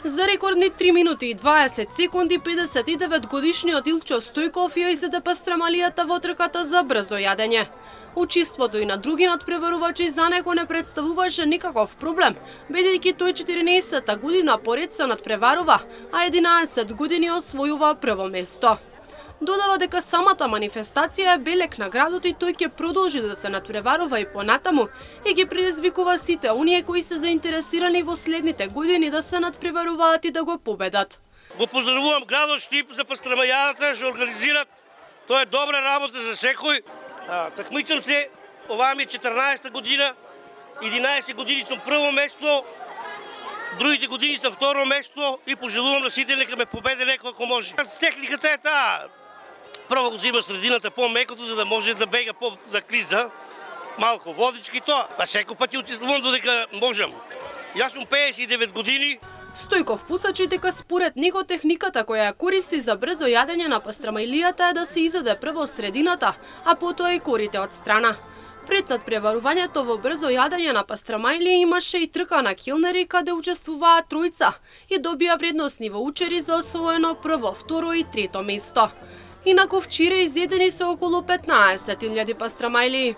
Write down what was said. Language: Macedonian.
За рекордни 3 минути и 20 секунди 59 годишниот Илчо Стојков ја изеде пастрамалијата во трката за брзо јадење. Учеството и на други надпреварувачи за него не представуваше никаков проблем, бидејќи тој 14 година поред се надпреварува, а 11 години освојува прво место. Додава дека самата манифестација е белег на градот и тој ќе продолжи да се надпреварува и понатаму и ќе предизвикува сите оние кои се заинтересирани во следните години да се надпреваруваат и да го победат. Го поздравувам градот Штип за пастрамајадата што организират. Тоа е добра работа за секој. Такмичам се, оваа ми е 14-та година, 11 години сум прво место, другите години сум второ место и пожелувам на сите нека ме победи некој ако може. Техниката е таа. Прво го взима средината по-мекото, за да може да бега да клиза. Малко водички тоа. А секој пат ја учествувам додека можам. Јас сум 59 години. Стојков посочи дека според него техниката која ја користи за брзо јадење на пастрамајлијата е да се изеде прво средината, а потоа и корите од страна. Пред надпреварувањето во брзо јадење на пастрамајлија имаше и трка на келнери каде учествуваа тројца и добија вредносни воучери за освоено прво, второ и трето место. Инаку вчера изедени се околу 15.000 пастрамајлии.